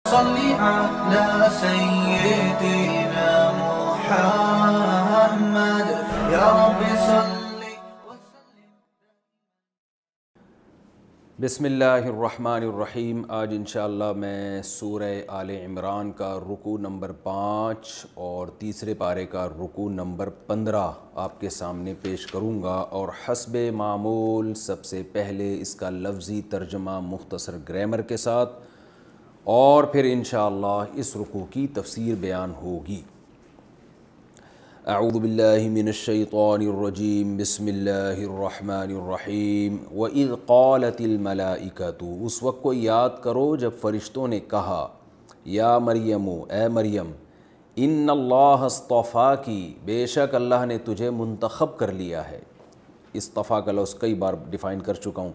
صل على سيدنا محمد يا رب صل وسلم. بسم اللہ الرحمن الرحیم. آج انشاءاللہ میں سورہ آل عمران کا رکوع نمبر 5 اور تیسرے پارے کا رکوع نمبر 15 آپ کے سامنے پیش کروں گا، اور حسب معمول سب سے پہلے اس کا لفظی ترجمہ مختصر گرامر کے ساتھ، اور پھر انشاءاللہ اس رکوع کی تفسیر بیان ہوگی. اعوذ باللہ من الشیطان الرجیم. بسم اللہ الرحمن الرحیم. وَإِذْ قَالَتِ الْمَلَائِكَةُ، اس وقت کو یاد کرو جب فرشتوں نے کہا، یا مریم، اے مریم، ان اللہ اصطفاکی، بے شک اللہ نے تجھے منتخب کر لیا ہے. اصطفا کا لفظ کئی بار ڈیفائن کر چکا ہوں.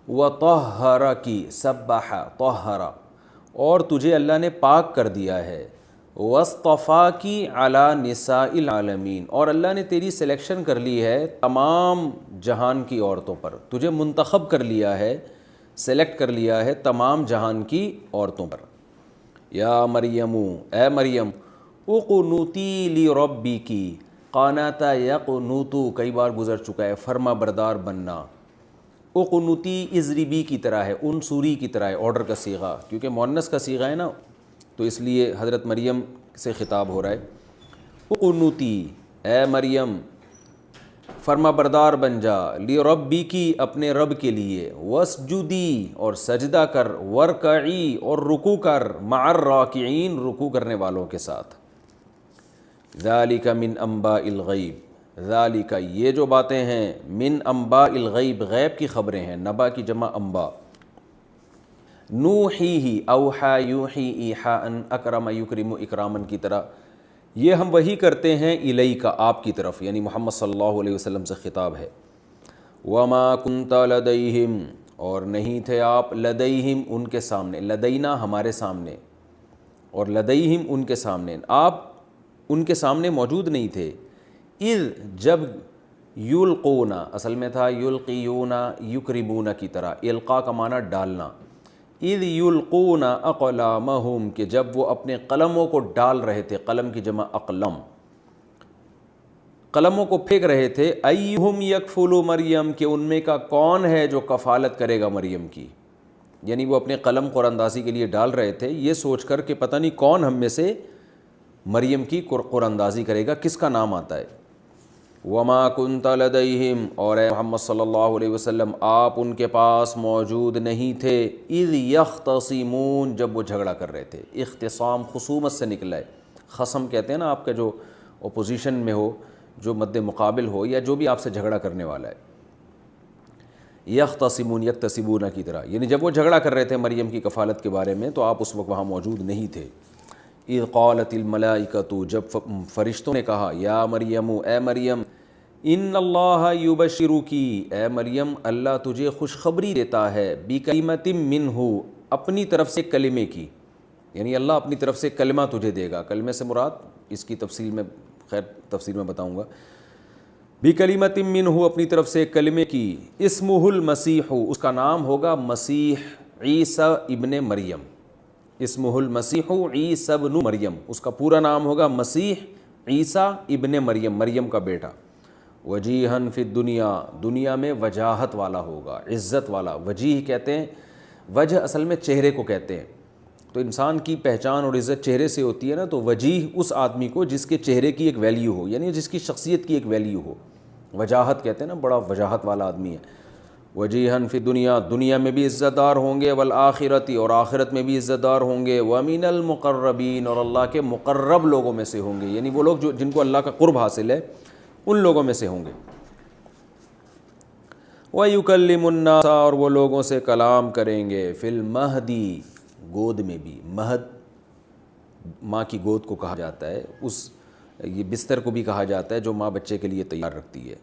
وَطَهَّرَكِ، سبح طہر، اور تجھے اللہ نے پاک کر دیا ہے. وَاصْطَفَاكِ عَلَى نِسَاءِ الْعَالَمِينَ، اور اللہ نے تیری سلیکشن کر لی ہے تمام جہان کی عورتوں پر. تجھے منتخب کر لیا ہے، سلیکٹ کر لیا ہے تمام جہان کی عورتوں پر. یا مریم، اے مریم، اقنوتی لربک، قانات یقنوتو کئی بار گزر چکا ہے، فرما بردار بننا. اقنوتی اضربی کی طرح ہے، انصوری کی طرح ہے، آرڈر کا صیغہ، کیونکہ مؤنث کا صیغہ ہے نا، تو اس لیے حضرت مریم سے خطاب ہو رہا ہے. اقنوتی، اے مریم، فرما بردار بن جا، لربکی، اپنے رب کے لیے. واسجدی، اور سجدہ کر. ورکعی، اور رکوع کر. مع الراکعین، رکوع کرنے والوں کے ساتھ. ذالک من انباء الغیب، ذالک، یہ جو باتیں ہیں، من انباء الغیب، غیب کی خبریں ہیں. نبا کی جمع انباء. نوحیہ، اوحا یوحی ایحاء، اکرم یکرم اکرامن کی طرح، یہ ہم وحی کرتے ہیں الیک، آپ کی طرف، یعنی محمد صلی اللہ علیہ وسلم سے خطاب ہے. وما کنت لدیہم، اور نہیں تھے آپ، لدیہم، ان کے سامنے. لدینا ہمارے سامنے، اور لدیہم ان کے سامنے، آپ ان کے سامنے موجود نہیں تھے. اذ، جب، یلقون، اصل میں تھا یلقیون یکرمون کی طرح، القاء کا معنی ڈالنا. اذ یلقون اقلامہم، کہ جب وہ اپنے قلموں کو ڈال رہے تھے، قلم کی جمع اقلم، قلموں کو پھینک رہے تھے. ایہم یکفل مریم، کہ ان میں کا کون ہے جو کفالت کرے گا مریم کی. یعنی وہ اپنے قلم قرآن اندازی کے لیے ڈال رہے تھے، یہ سوچ کر کہ پتہ نہیں کون ہم میں سے مریم کی قرآن اندازی کرے گا، کس کا نام آتا ہے. وما کنت لدیہم، اور اے محمد صلی اللہ علیہ وسلم، آپ ان کے پاس موجود نہیں تھے. اذ یختصمون، جب وہ جھگڑا کر رہے تھے. اختصام خصومت سے نکلا ہے. خصم کہتے ہیں نا آپ کا جو اپوزیشن میں ہو، جو مد مقابل ہو، یا جو بھی آپ سے جھگڑا کرنے والا ہے. یختصمون، یکتسبون کی طرح، یعنی جب وہ جھگڑا کر رہے تھے مریم کی کفالت کے بارے میں، تو آپ اس وقت وہاں موجود نہیں تھے. اذ قالت الملائکۃ، جب فرشتوں نے کہا، یا مریم، اے مریم، ان اللہ یبشرکی، اے مریم، اللہ تجھے خوشخبری دیتا ہے، بکلمۃ منہ، اپنی طرف سے کلمے کی، یعنی اللہ اپنی طرف سے کلمہ تجھے دے گا. کلمے سے مراد، اس کی تفصیل میں، خیر تفصیل میں بتاؤں گا. بکلمۃ منہ، اپنی طرف سے کلمے کی. اسمہ المسیح، اس کا نام ہوگا مسیح عیسیٰ ابن مریم. اسمہ المسیح عیسیٰ ابن مریم، اس کا پورا نام ہوگا مسیح عیسیٰ ابن مریم، مریم کا بیٹا. وجیہن فی الدنیا، دنیا میں وجاہت والا ہوگا، عزت والا. وجیہ کہتے ہیں، وجہ اصل میں چہرے کو کہتے ہیں. تو انسان کی پہچان اور عزت چہرے سے ہوتی ہے نا، تو وجیہ اس آدمی کو جس کے چہرے کی ایک ویلیو ہو، یعنی جس کی شخصیت کی ایک ویلیو ہو. وجاہت کہتے ہیں نا، بڑا وجاہت والا آدمی ہے. وجیہن فی دنیا، دنیا میں بھی عزت دار ہوں گے. والآخرت، اور آخرت میں بھی عزت دار ہوں گے. ومن المقربین، اور اللہ کے مقرب لوگوں میں سے ہوں گے، یعنی وہ لوگ جن کو اللہ کا قرب حاصل ہے، ان لوگوں میں سے ہوں گے. وَيُكَلِّمُ النَّاسَ، اور وہ لوگوں سے کلام کریں گے. فی المہدی، گود میں بھی. مہد ماں کی گود کو کہا جاتا ہے، یہ بستر کو بھی کہا جاتا ہے جو ماں بچے کے لیے تیار رکھتی ہے.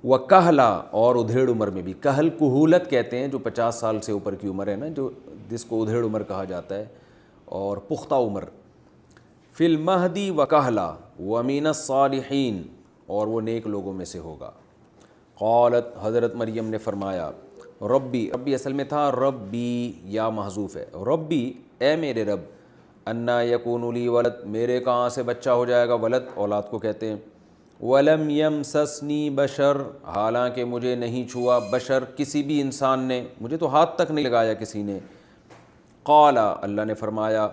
وَكَهْلًا، اور ادھیڑ عمر میں بھی. کہل کہولت کہتے ہیں جو 50 سال سے اوپر کی عمر ہے نا، جو جس کو ادھیڑ عمر کہا جاتا ہے، اور پختہ عمر. فی المہدی وَكَهْلًا وَمِنَ الصَّالِحِينَ، اور وہ نیک لوگوں میں سے ہوگا. قالت، حضرت مریم نے فرمایا، ربی، ربی اصل میں تھا ربی، یا محذوف ہے. ربی اے میرے رب انا یکون لی ولد، میرے کہاں سے بچہ ہو جائے گا، ولد اولاد کو کہتے ہیں، ولم یمسسنی بشر، حالانکہ مجھے نہیں چھوا بشر کسی بھی انسان نے، مجھے تو ہاتھ تک نہیں لگایا کسی نے، قال اللہ نے فرمایا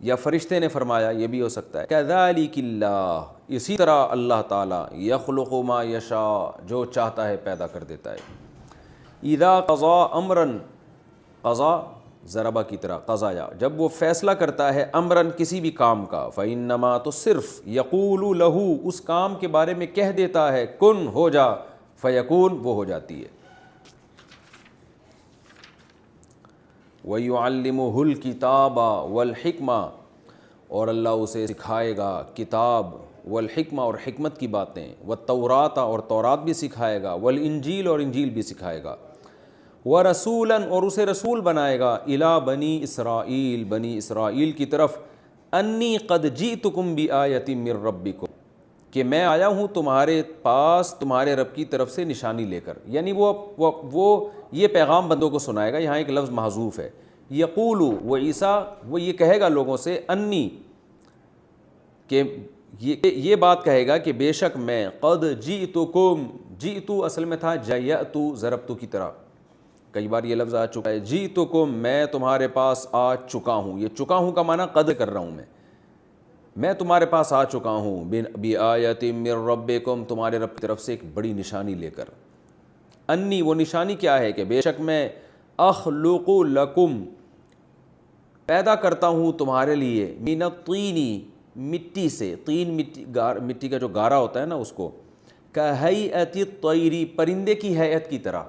یا فرشتے نے فرمایا، یہ بھی ہو سکتا ہے، کذالک اللہ، اسی طرح اللہ تعالیٰ، یخلق ما یشاء، جو چاہتا ہے پیدا کر دیتا ہے، اذا قضا امرن، قضا ضربہ کی طرح قضایا، جب وہ فیصلہ کرتا ہے امرن کسی بھی کام کا، فإنما، تو صرف یقول لہ، اس کام کے بارے میں کہہ دیتا ہے کن، ہو جا، فیکون، وہ ہو جاتی ہے، وَيُعَلِّمُهُ الْكِتَابَ وَالْحِكْمَةَ، اور اللہ اسے سکھائے گا کتاب، والحکمہ، اور حکمت کی باتیں، والتوراۃ، اور تورات بھی سکھائے گا، والانجیل، اور انجیل بھی سکھائے گا، ورسولاً، اور اسے رسول بنائے گا، الی بنی اسرائیل، بنی اسرائیل کی طرف، انی قد جئتکم بآیۃ من ربکم، کہ میں آیا ہوں تمہارے پاس تمہارے رب کی طرف سے نشانی لے کر، یعنی وہ یہ پیغام بندوں کو سنائے گا، یہاں ایک لفظ محذوف ہے، یقولو، وہ عیسیٰ وہ یہ کہے گا لوگوں سے، انی، کہ یہ بات کہے گا کہ بے شک میں، قد جئتکم، جئتو اصل میں تھا جیأتو، ضربتو کی طرح، کئی بار یہ لفظ آ چکا ہے، جئتکم، میں تمہارے پاس آ چکا ہوں، یہ چکا ہوں کا معنی قد کر رہا ہوں میں تمہارے پاس آ چکا ہوں، بآیۃ من ربکم، تمہارے رب کی طرف سے ایک بڑی نشانی لے کر، انی، وہ نشانی کیا ہے کہ بے شک میں، اخلق لکم، پیدا کرتا ہوں تمہارے لیے، من الطین، مٹی سے، طین مٹی کا جو گارا ہوتا ہے نا اس کو، کہیئت الطیر، پرندے کی ہیئت کی طرح،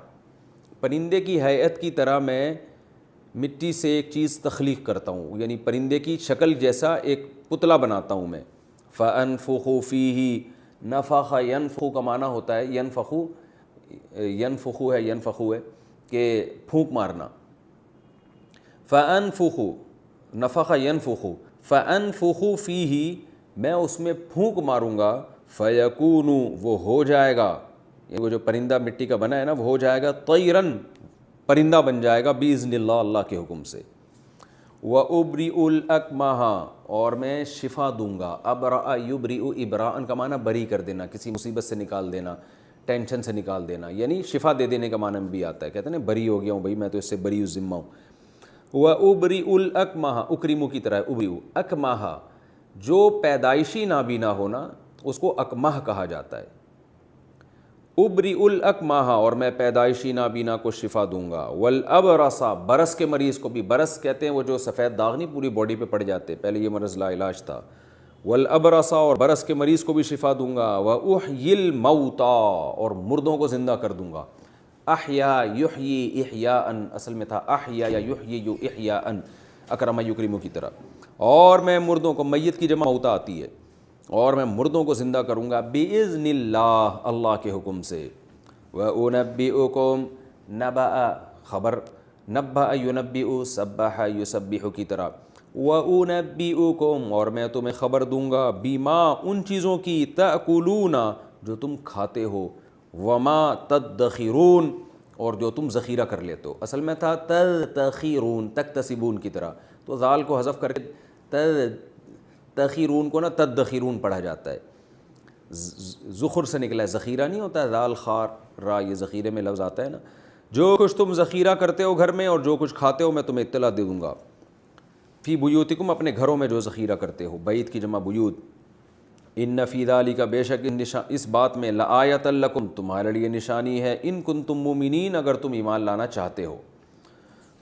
پرندے کی ہیئت کی طرح میں مٹی سے ایک چیز تخلیق کرتا ہوں، یعنی پرندے کی شکل جیسا ایک پتلا بناتا ہوں میں، فَأَنفُخُ فِيهِ، نفخ، ینفخ کا معنی ہوتا ہے ینفخ ہے کہ پھونک مارنا، فَأَنفُخُ، نفخ ینفخ، فَأَنفُخُ فِيهِ، میں اس میں پھونک ماروں گا، فَيَكُونُ، وہ ہو جائے گا، وہ جو پرندہ مٹی کا بنا ہے نا وہ ہو جائے گا، طیراً، پرندہ بن جائے گا، بِإِذْنِ اللہ، اللہ کے حکم سے، وَأُبْرِئُ الْأَكْمَحَ، اور میں شفا دوں گا، ابرأ یبرئ، ابراءً کا معنی بری کر دینا، کسی مصیبت سے نکال دینا، ٹینشن سے نکال دینا، یعنی شفا دے دینے کا معنی بھی آتا ہے، کہتے ہیں نا بری ہو گیا ہوں بھائی، میں تو اس سے بری ذمہ ہوں، وَأُبْرِئُ الْأَكْمَحَ، اکرمو کی طرح ہے، ابرئ، اکمحہ، جو پیدائشی نابینا ہونا اس کو اکمح کہا جاتا ہے، ابرئ الاکمحہ، اور میں پیدائشی نابینا کو شفا دوں گا، والابرص، برس کے مریض کو بھی، برس کہتے ہیں وہ جو سفید داغ نہیں پوری باڈی پہ پڑ جاتے، پہلے یہ مرض لا علاج تھا، والابرص، اور برس کے مریض کو بھی شفا دوں گا، واحیی الموتیٰ، اور مردوں کو زندہ کر دوں گا، احیا یحیی احیاء، اصل میں تھا احیا یا یحیی احیاء، اکرم یکرم کی طرح، اور میں مردوں کو، میت کی جمع موتیٰ آتی ہے، اور میں مردوں کو زندہ کروں گا، بِإِذْنِ اللہ، اللہ کے حکم سے، وَأُنَبِّئُكُمْ، نبأ خبر، نبأ ينبئ، سبح یسبح کی طرح، وَأُنَبِّئُكُمْ، اور میں تمہیں خبر دوں گا، بِمَا، ان چیزوں کی، تأکلون، جو تم کھاتے ہو، وَمَا تَدَّخِرُونَ، اور جو تم ذخیرہ کر لیتے ہو، اصل میں تھا تَدَّخِرُون، تکتسبون کی طرح، تو ذال کو حذف کر کے تخیرون کو نا تدخیرون پڑھا جاتا ہے، زخر سے نکلا ہے، ذخیرہ نہیں ہوتا ہے، ذال خار را، یہ ذخیرے میں لفظ آتا ہے نا، جو کچھ تم ذخیرہ کرتے ہو گھر میں اور جو کچھ کھاتے ہو میں تمہیں اطلاع دے دوں گا، فی بیوتکم، اپنے گھروں میں جو ذخیرہ کرتے ہو، بیت کی جمع بیوت، ان فی ذالک، بے شک اس بات میں، لآیۃ لکم، تمہارے لیے نشانی ہے، ان کنتم مومنین، اگر تم ایمان لانا چاہتے ہو،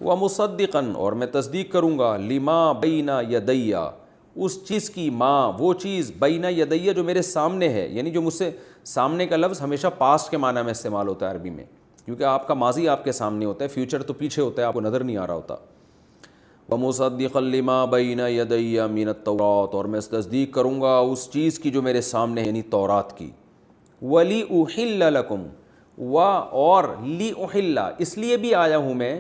ومصدقاً، اور میں تصدیق کروں گا، لما بین یدی، اس چیز کی، ماں، وہ چیز، بین یدی، جو میرے سامنے ہے، یعنی جو مجھ سے، سامنے کا لفظ ہمیشہ پاسٹ کے معنی میں استعمال ہوتا ہے عربی میں، کیونکہ آپ کا ماضی آپ کے سامنے ہوتا ہے، فیوچر تو پیچھے ہوتا ہے، آپ کو نظر نہیں آ رہا ہوتا، ومصدقا لما بین یدی من التوراۃ، اور میں تصدیق کروں گا اس چیز کی جو میرے سامنے ہے، یعنی تورات کی، وَلِأُحِلَّ لَكُمْ، اور لِأُحِلَّ، اس لیے بھی آیا ہوں میں،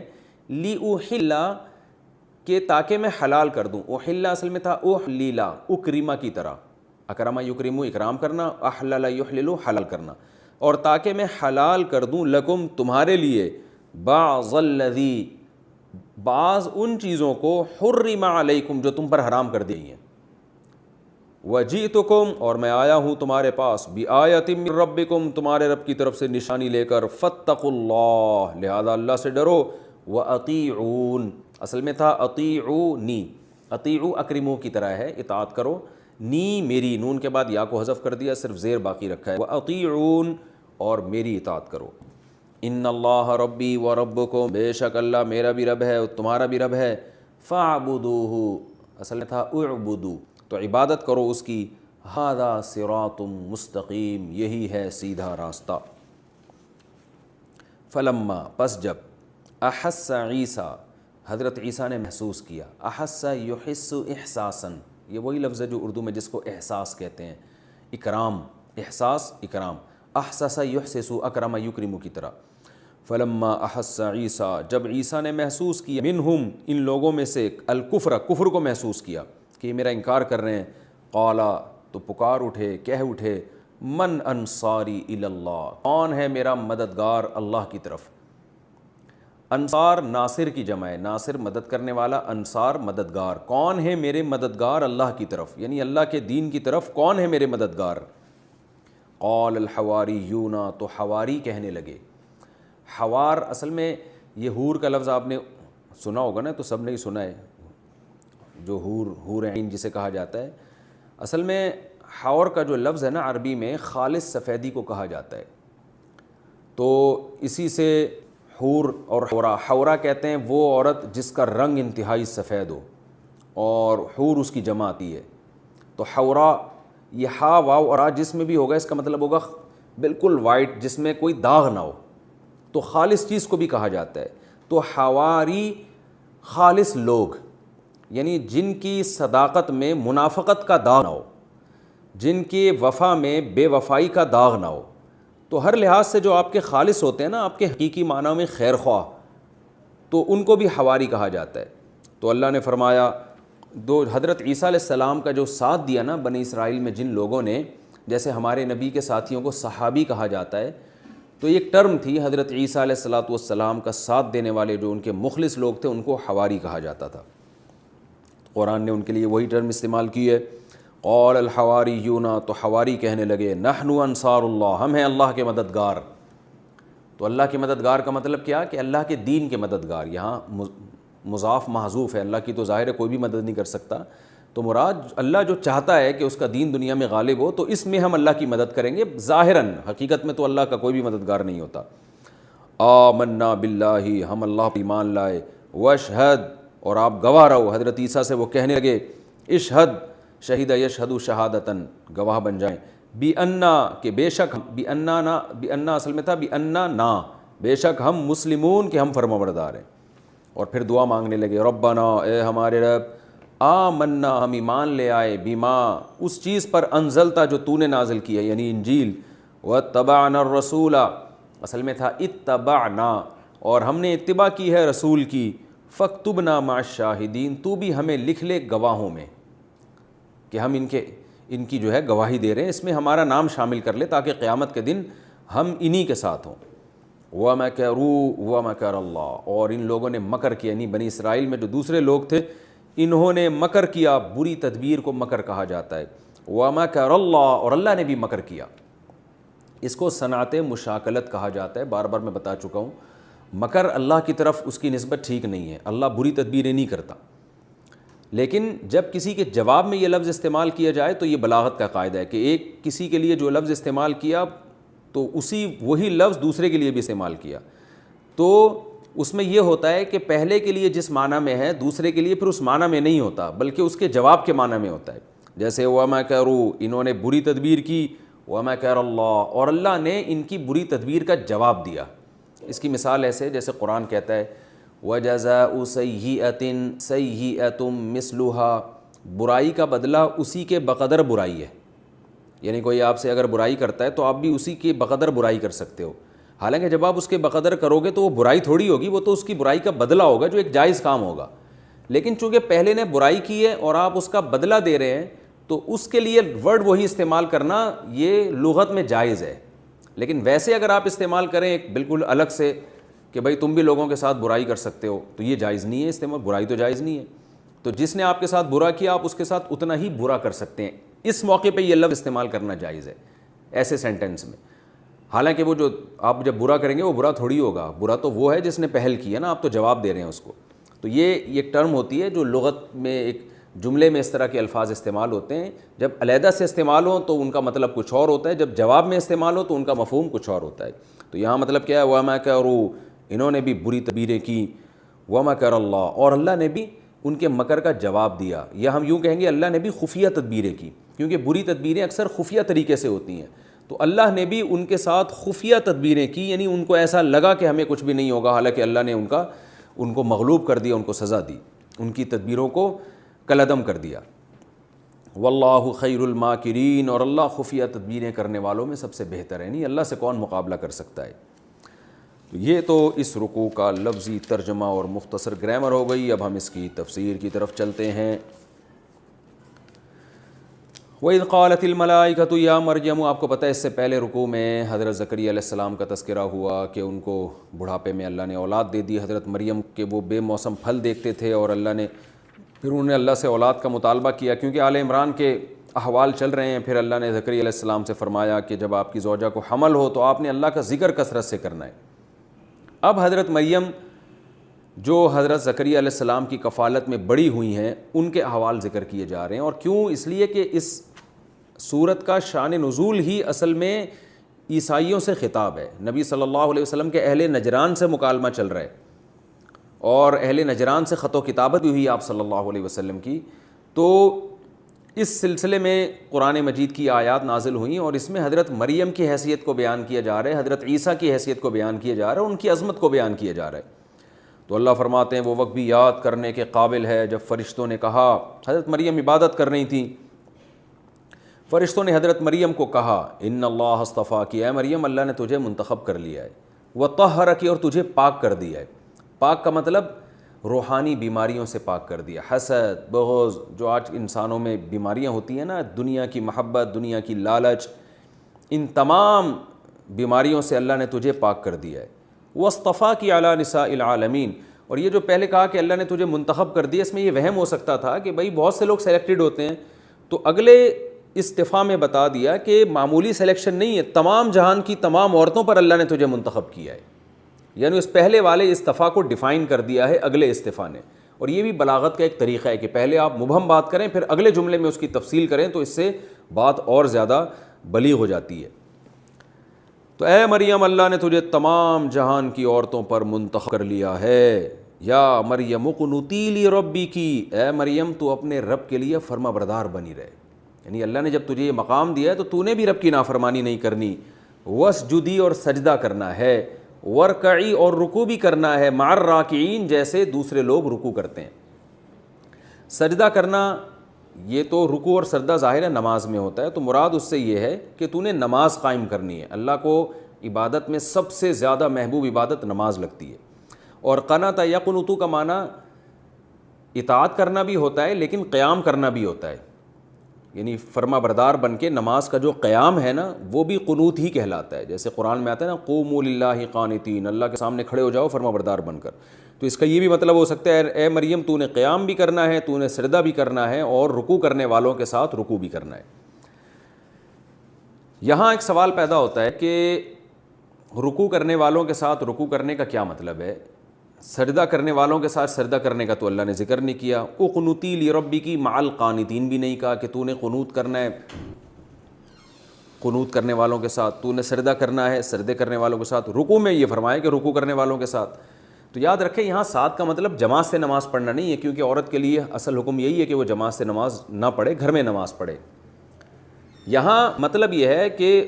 لِأُحِلَّ، کہ تاکہ میں حلال کر دوں، احلہ اصل میں تھا احلیلا، اکرما کی طرح، اکرما یکرم، اکرام کرنا، احلل یحلل، حلال کرنا، اور تاکہ میں حلال کر دوں، لکم، تمہارے لیے، بعض الذی، بعض ان چیزوں کو حرم علیکم جو تم پر حرام کر دی ہیں، وجئتکم اور میں آیا ہوں تمہارے پاس، بآیۃ من ربکم تمہارے رب کی طرف سے نشانی لے کر، فاتقوا اللہ لہذا اللہ سے ڈرو، واطیعون اصل میں تھا اطیعونی، اطیعوا اکرموا کی طرح ہے، اطاعت کرو، نی میری، نون کے بعد یا کو حذف کر دیا، صرف زیر باقی رکھا ہے، واطیعون اور میری اطاعت کرو، ان اللہ ربی و ربکم بے شک اللہ میرا بھی رب ہے اور تمہارا بھی رب ہے، فاعبدوہ اصل میں تھا اعبدو تو عبادت کرو اس کی، ھذا صراط مستقیم یہی ہے سیدھا راستہ۔ فلما پس جب احس عیسیٰ حضرت عیسیٰ نے محسوس کیا، احس یحس احساسا یہ وہی لفظ ہے جو اردو میں جس کو احساس کہتے ہیں، اکرام، احساس اکرام، احسس یحسس اکرم یکرم کی طرح، فلما احس عیسیٰ جب عیسیٰ نے محسوس کیا، منہم ان لوگوں میں سے، الکفر کفر کو محسوس کیا کہ یہ میرا انکار کر رہے ہیں، قالا تو پکار اٹھے، کہہ اٹھے، من انصاری الی اللہ کون ہے میرا مددگار اللہ کی طرف، انصار ناصر کی جمع ہے، ناصر مدد کرنے والا، انصار مددگار، کون ہے میرے مددگار اللہ کی طرف، یعنی اللہ کے دین کی طرف کون ہے میرے مددگار، قال الحواریون تو حواری کہنے لگے، حوار اصل میں یہ حور کا لفظ آپ نے سنا ہوگا نا، تو سب نے ہی سنا ہے، جو حور عین جسے کہا جاتا ہے، اصل میں حور کا جو لفظ ہے نا عربی میں خالص سفیدی کو کہا جاتا ہے، تو اسی سے حور اور حورا کہتے ہیں وہ عورت جس کا رنگ انتہائی سفید ہو، اور حور اس کی جمع آتی ہے، تو حورا یہ ہا واو اور آ جس میں بھی ہوگا اس کا مطلب ہوگا بالکل وائٹ جس میں کوئی داغ نہ ہو، تو خالص چیز کو بھی کہا جاتا ہے، تو حواری خالص لوگ، یعنی جن کی صداقت میں منافقت کا داغ نہ ہو، جن کی وفا میں بے وفائی کا داغ نہ ہو، تو ہر لحاظ سے جو آپ کے خالص ہوتے ہیں نا، آپ کے حقیقی معنی میں خیر خواہ، تو ان کو بھی حواری کہا جاتا ہے۔ تو اللہ نے فرمایا حضرت عیسیٰ علیہ السلام کا جو ساتھ دیا نا بنی اسرائیل میں جن لوگوں نے، جیسے ہمارے نبی کے ساتھیوں کو صحابی کہا جاتا ہے، تو ایک ٹرم تھی حضرت عیسیٰ علیہ السلام کا ساتھ دینے والے جو ان کے مخلص لوگ تھے ان کو حواری کہا جاتا تھا، قرآن نے ان کے لیے وہی ٹرم استعمال کی ہے، قال الحواریون تو حواری کہنے لگے، نحن انصار اللہ ہم ہیں اللہ کے مددگار، تو اللہ کے مددگار کا مطلب کیا کہ اللہ کے دین کے مددگار، یہاں مضاف محذوف ہے، اللہ کی تو ظاہر ہے کوئی بھی مدد نہیں کر سکتا، تو مراد اللہ جو چاہتا ہے کہ اس کا دین دنیا میں غالب ہو تو اس میں ہم اللہ کی مدد کریں گے، ظاہراً حقیقت میں تو اللہ کا کوئی بھی مددگار نہیں ہوتا۔ آمنا باللہ ہم اللہ پر ایمان لائے، واشہد اور آپ گواہ رہو، حضرت عیسیٰ سے وہ کہنے لگے، اشہد شہید یشہد شہادتاً گواہ بن جائیں، بِأَنَّا کہ بے شک ہم، بِأَنَّا اصل میں تھا بِأَنَّا نا بے شک ہم مسلمون کہ ہم فرمانبردار ہیں، اور پھر دعا مانگنے لگے، ربنا اے ہمارے رب، آمنا ہم ایمان لے آئے، بما اس چیز پر انزلتا جو تو نے نازل کی ہے یعنی انجیل، واتبعنا الرسول اصل میں تھا اتبعنا اور ہم نے اتباع کی ہے رسول کی، فاکتبنا مع الشاہدین تو بھی ہمیں لکھ لے گواہوں میں کہ ہم ان کی جو ہے گواہی دے رہے ہیں، اس میں ہمارا نام شامل کر لے تاکہ قیامت کے دن ہم انہی کے ساتھ ہوں۔ وَمَكَرُوا وَمَكَرَ اللَّهُ اور ان لوگوں نے مکر کیا، یعنی بنی اسرائیل میں جو دوسرے لوگ تھے انہوں نے مکر کیا، بری تدبیر کو مکر کہا جاتا ہے، وَمَكَرَ اللَّهُ اور اللہ نے بھی مکر کیا، اس کو صنعت مشاکلت کہا جاتا ہے، بار بار میں بتا چکا ہوں، مکر اللہ کی طرف اس کی نسبت ٹھیک نہیں ہے، اللہ بری تدبیریں نہیں کرتا، لیکن جب کسی کے جواب میں یہ لفظ استعمال کیا جائے تو یہ بلاغت کا قاعدہ ہے کہ ایک کسی کے لیے جو لفظ استعمال کیا تو وہی لفظ دوسرے کے لیے بھی استعمال کیا، تو اس میں یہ ہوتا ہے کہ پہلے کے لیے جس معنی میں ہے دوسرے کے لیے پھر اس معنی میں نہیں ہوتا بلکہ اس کے جواب کے معنی میں ہوتا ہے، جیسے وَمَكَرُوا انہوں نے بری تدبیر کی، وَمَكَرَ اللَّهُ اور اللہ نے ان کی بری تدبیر کا جواب دیا۔ اس کی مثال ایسے جیسے قرآن کہتا ہے وَجَزَاءُ سَيِّئَةٍ سَيِّئَةٌ مِثْلُهَا برائی کا بدلہ اسی کے بقدر برائی ہے، یعنی کوئی آپ سے اگر برائی کرتا ہے تو آپ بھی اسی کے بقدر برائی کر سکتے ہو، حالانکہ جب آپ اس کے بقدر کرو گے تو وہ برائی تھوڑی ہوگی، وہ تو اس کی برائی کا بدلہ ہوگا جو ایک جائز کام ہوگا، لیکن چونکہ پہلے نے برائی کی ہے اور آپ اس کا بدلہ دے رہے ہیں تو اس کے لیے ورڈ وہی استعمال کرنا یہ لغت میں جائز ہے، لیکن ویسے اگر آپ استعمال کریں ایک بالکل الگ سے کہ بھائی تم بھی لوگوں کے ساتھ برائی کر سکتے ہو، تو یہ جائز نہیں ہے استعمال، برائی تو جائز نہیں ہے. تو جس نے آپ کے ساتھ برا کیا آپ اس کے ساتھ اتنا ہی برا کر سکتے ہیں. اس موقع پہ یہ لفظ استعمال کرنا جائز ہے ایسے سینٹنس میں. حالانکہ وہ جو آپ جب برا کریں گے وہ برا تھوڑی ہوگا، برا تو وہ ہے جس نے پہل کی ہے نا، آپ تو جواب دے رہے ہیں اس کو. تو یہ ایک ٹرم ہوتی ہے جو لغت میں ایک جملے میں اس طرح کے الفاظ استعمال ہوتے ہیں. جب علیحدہ سے استعمال ہوں تو ان کا مطلب کچھ اور ہوتا ہے، جب جواب میں استعمال ہو تو ان کا مفہوم کچھ اور ہوتا ہے. تو یہاں مطلب کیا ہے، وَمَا كَرُوا، انہوں نے بھی بری تدبیریں کی، وَمَكَرَ اللَّهُ، اور اللہ نے بھی ان کے مکر کا جواب دیا. یا ہم یوں کہیں گے اللہ نے بھی خفیہ تدبیریں کی، کیونکہ بری تدبیریں اکثر خفیہ طریقے سے ہوتی ہیں. تو اللہ نے بھی ان کے ساتھ خفیہ تدبیریں کی، یعنی ان کو ایسا لگا کہ ہمیں کچھ بھی نہیں ہوگا، حالانکہ اللہ نے ان کو مغلوب کر دیا، ان کو سزا دی، ان کی تدبیروں کو کالعدم کر دیا. واللہ خیر الماکرین، اور اللہ خفیہ تدبیریں کرنے والوں میں سب سے بہتر ہے. نہیں اللہ سے کون مقابلہ کر سکتا ہے. تو یہ تو اس رکوع کا لفظی ترجمہ اور مختصر گرامر ہو گئی. اب ہم اس کی تفسیر کی طرف چلتے ہیں. وَإِذْ قَالَتِ الْمَلَائِكَةُ يَا مَرْيَمُ، آپ کو پتہ ہے اس سے پہلے رکوع میں حضرت زکریا علیہ السلام کا تذکرہ ہوا کہ ان کو بڑھاپے میں اللہ نے اولاد دے دی. حضرت مریم کے وہ بے موسم پھل دیکھتے تھے اور اللہ نے پھر انہوں نے اللہ سے اولاد کا مطالبہ کیا، کیونکہ آل عمران کے احوال چل رہے ہیں. پھر اللہ نے زکریا علیہ السلام سے فرمایا کہ جب آپ کی زوجہ کو حمل ہو تو آپ نے اللہ کا ذکر کثرت سے کرنا ہے. اب حضرت مریم جو حضرت زکریا علیہ السلام کی کفالت میں بڑی ہوئی ہیں ان کے احوال ذکر کیے جا رہے ہیں. اور کیوں؟ اس لیے کہ اس سورت کا شان نزول ہی اصل میں عیسائیوں سے خطاب ہے. نبی صلی اللہ علیہ وسلم کے اہل نجران سے مکالمہ چل رہا ہے، اور اہل نجران سے خط و کتابت بھی ہوئی آپ صلی اللہ علیہ وسلم کی. تو اس سلسلے میں قرآن مجید کی آیات نازل ہوئیں اور اس میں حضرت مریم کی حیثیت کو بیان کیا جا رہا ہے، حضرت عیسیٰ کی حیثیت کو بیان کیا جا رہا ہے، ان کی عظمت کو بیان کیا جا رہا ہے. تو اللہ فرماتے ہیں وہ وقت بھی یاد کرنے کے قابل ہے جب فرشتوں نے کہا، حضرت مریم عبادت کر رہی تھیں، فرشتوں نے حضرت مریم کو کہا ان اللہ اصطفیٰ کی، اے مریم اللہ نے تجھے منتخب کر لیا ہے، وطہرک، اور تجھے پاک کر دیا ہے. پاک کا مطلب روحانی بیماریوں سے پاک کر دیا. حسد، بغض، جو آج انسانوں میں بیماریاں ہوتی ہیں نا، دنیا کی محبت، دنیا کی لالچ، ان تمام بیماریوں سے اللہ نے تجھے پاک کر دیا ہے. واصطفیٰ کی علی نساء العالمین، اور یہ جو پہلے کہا کہ اللہ نے تجھے منتخب کر دیا، اس میں یہ وہم ہو سکتا تھا کہ بھائی بہت سے لوگ سلیکٹڈ ہوتے ہیں، تو اگلے استفاء میں بتا دیا کہ معمولی سلیکشن نہیں ہے، تمام جہان کی تمام عورتوں پر اللہ نے تجھے منتخب کیا ہے. یعنی اس پہلے والے استفاء کو ڈیفائن کر دیا ہے اگلے استفاء نے. اور یہ بھی بلاغت کا ایک طریقہ ہے کہ پہلے آپ مبہم بات کریں پھر اگلے جملے میں اس کی تفصیل کریں، تو اس سے بات اور زیادہ بلیغ ہو جاتی ہے. تو اے مریم اللہ نے تجھے تمام جہان کی عورتوں پر منتخب کر لیا ہے. یا مریم اقنتی لربی کی، اے مریم تو اپنے رب کے لیے فرما بردار بنی رہے. یعنی اللہ نے جب تجھے یہ مقام دیا ہے تو تو نے بھی رب کی نافرمانی نہیں کرنی. وسجدی، اور سجدہ کرنا ہے، ورکعی، اور رکوع بھی کرنا ہے، مع الراکعین، جیسے دوسرے لوگ رکوع کرتے ہیں. سجدہ کرنا، یہ تو رکوع اور سجدہ ظاہر ہے نماز میں ہوتا ہے، تو مراد اس سے یہ ہے کہ تو نے نماز قائم کرنی ہے. اللہ کو عبادت میں سب سے زیادہ محبوب عبادت نماز لگتی ہے. اور قنت یقنت کا معنی اطاعت کرنا بھی ہوتا ہے لیکن قیام کرنا بھی ہوتا ہے. یعنی فرما بردار بن کے نماز کا جو قیام ہے نا وہ بھی قنوت ہی کہلاتا ہے. جیسے قرآن میں آتا ہے نا قوموا للہ قانتین، اللہ کے سامنے کھڑے ہو جاؤ فرما بردار بن کر. تو اس کا یہ بھی مطلب ہو سکتا ہے اے مریم تو نے قیام بھی کرنا ہے، تو نے سجدہ بھی کرنا ہے، اور رکوع کرنے والوں کے ساتھ رکوع بھی کرنا ہے. یہاں ایک سوال پیدا ہوتا ہے کہ رکوع کرنے والوں کے ساتھ رکوع کرنے کا کیا مطلب ہے؟ سجدہ کرنے والوں کے ساتھ سجدہ کرنے کا تو اللہ نے ذکر نہیں کیا. اقنتی لربی کی مع القانتین بھی نہیں کہا کہ تو نے قنوت کرنا ہے قنوت کرنے والوں کے ساتھ، تو نے سجدہ کرنا ہے سجدے کرنے والوں کے ساتھ. رکوع میں یہ فرمایا کہ رکوع کرنے والوں کے ساتھ. تو یاد رکھیں یہاں ساتھ کا مطلب جماعت سے نماز پڑھنا نہیں ہے، کیونکہ عورت کے لیے اصل حکم یہی ہے کہ وہ جماعت سے نماز نہ پڑھے، گھر میں نماز پڑھے. یہاں مطلب یہ ہے کہ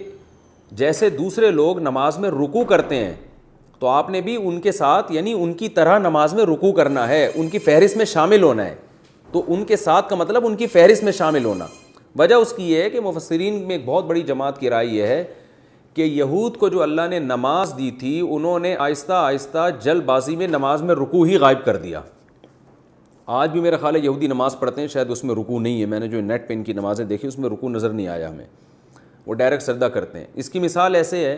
جیسے دوسرے لوگ نماز میں رکوع کرتے ہیں تو آپ نے بھی ان کے ساتھ یعنی ان کی طرح نماز میں رکوع کرنا ہے، ان کی فہرست میں شامل ہونا ہے. تو ان کے ساتھ کا مطلب ان کی فہرست میں شامل ہونا. وجہ اس کی یہ ہے کہ مفسرین میں ایک بہت بڑی جماعت کی رائے یہ ہے کہ یہود کو جو اللہ نے نماز دی تھی انہوں نے آہستہ آہستہ جلد بازی میں نماز میں رکوع ہی غائب کر دیا. آج بھی میرا خیال ہے یہودی نماز پڑھتے ہیں شاید اس میں رکوع نہیں ہے. میں نے جو نیٹ پہ ان کی نمازیں دیکھی اس میں رکوع نظر نہیں آیا ہمیں، وہ ڈائریکٹ سجدہ کرتے ہیں. اس کی مثال ایسے ہے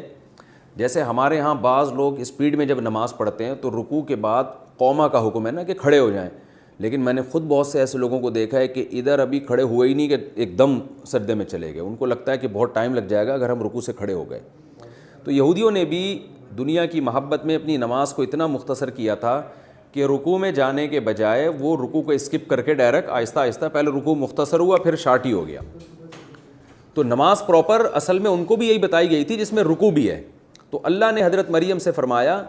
جیسے ہمارے ہاں بعض لوگ اسپیڈ میں جب نماز پڑھتے ہیں تو رکوع کے بعد قوما کا حکم ہے نا کہ کھڑے ہو جائیں، لیکن میں نے خود بہت سے ایسے لوگوں کو دیکھا ہے کہ ادھر ابھی کھڑے ہوئے ہی نہیں کہ ایک دم سجدے میں چلے گئے، ان کو لگتا ہے کہ بہت ٹائم لگ جائے گا اگر ہم رکوع سے کھڑے ہو گئے۔ تو یہودیوں نے بھی دنیا کی محبت میں اپنی نماز کو اتنا مختصر کیا تھا کہ رکوع میں جانے کے بجائے وہ رکوع کو اسکپ کر کے ڈائریکٹ آہستہ آہستہ پہلے رکوع مختصر ہوا پھر شارٹ ہی ہو گیا۔ تو نماز پراپر اصل میں ان کو بھی یہی بتائی گئی تھی جس میں رکوع بھی ہے۔ تو اللہ نے حضرت مریم سے فرمایا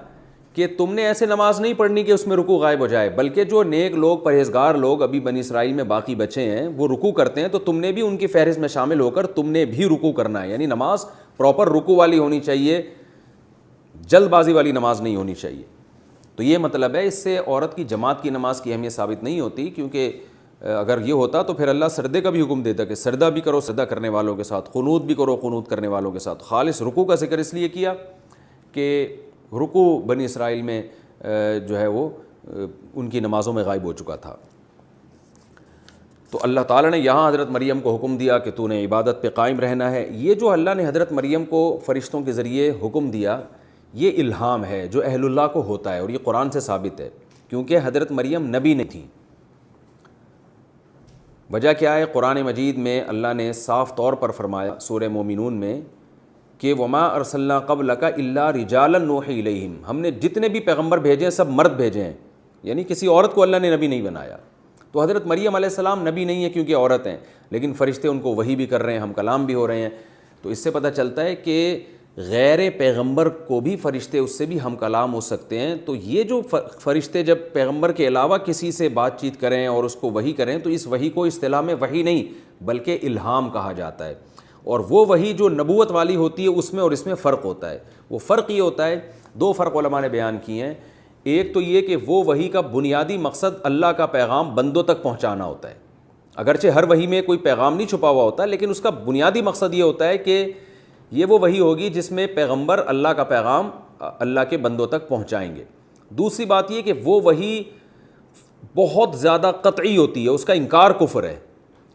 کہ تم نے ایسے نماز نہیں پڑھنی کہ اس میں رکوع غائب ہو جائے، بلکہ جو نیک لوگ پرہیزگار لوگ ابھی بنی اسرائیل میں باقی بچے ہیں وہ رکوع کرتے ہیں، تو تم نے بھی ان کی فہرست میں شامل ہو کر تم نے بھی رکوع کرنا ہے۔ یعنی نماز پراپر رکوع والی ہونی چاہیے، جلد بازی والی نماز نہیں ہونی چاہیے۔ تو یہ مطلب ہے، اس سے عورت کی جماعت کی نماز کی اہمیت ثابت نہیں ہوتی، کیونکہ اگر یہ ہوتا تو پھر اللہ سردے کا بھی حکم دیتا کہ سردہ بھی کرو سردہ کرنے والوں کے ساتھ، قنوت بھی کرو قنوت کرنے والوں کے ساتھ۔ خالص رکوع کا ذکر اس لیے کیا کہ رکوع بنی اسرائیل میں جو ہے وہ ان کی نمازوں میں غائب ہو چکا تھا۔ تو اللہ تعالیٰ نے یہاں حضرت مریم کو حکم دیا کہ تو نے عبادت پہ قائم رہنا ہے۔ یہ جو اللہ نے حضرت مریم کو فرشتوں کے ذریعے حکم دیا، یہ الہام ہے جو اہل اللہ کو ہوتا ہے، اور یہ قرآن سے ثابت ہے، کیونکہ حضرت مریم نبی نہیں تھی۔ وجہ کیا ہے؟ قرآن مجید میں اللہ نے صاف طور پر فرمایا سورہ مومنون میں کہ وما ارسلنا قبلک الا رجالا نوحی الیہم، ہم نے جتنے بھی پیغمبر بھیجے ہیں سب مرد بھیجے ہیں، یعنی کسی عورت کو اللہ نے نبی نہیں بنایا۔ تو حضرت مریم علیہ السلام نبی نہیں ہے کیونکہ عورت ہیں، لیکن فرشتے ان کو وحی بھی کر رہے ہیں، ہم کلام بھی ہو رہے ہیں۔ تو اس سے پتہ چلتا ہے کہ غیر پیغمبر کو بھی فرشتے اس سے بھی ہم کلام ہو سکتے ہیں۔ تو یہ جو فرشتے جب پیغمبر کے علاوہ کسی سے بات چیت کریں اور اس کو وحی کریں تو اس وحی کو اصطلاح میں وحی نہیں بلکہ الہام کہا جاتا ہے، اور وہ وحی جو نبوت والی ہوتی ہے اس میں اور اس میں فرق ہوتا ہے۔ وہ فرق یہ ہوتا ہے، دو فرق علماء نے بیان کیے ہیں۔ ایک تو یہ کہ وہ وحی کا بنیادی مقصد اللہ کا پیغام بندوں تک پہنچانا ہوتا ہے، اگرچہ ہر وحی میں کوئی پیغام نہیں چھپا ہوا ہوتا، لیکن اس کا بنیادی مقصد یہ ہوتا ہے کہ یہ وہ وحی ہوگی جس میں پیغمبر اللہ کا پیغام اللہ کے بندوں تک پہنچائیں گے۔ دوسری بات یہ کہ وہ وحی بہت زیادہ قطعی ہوتی ہے، اس کا انکار کفر ہے،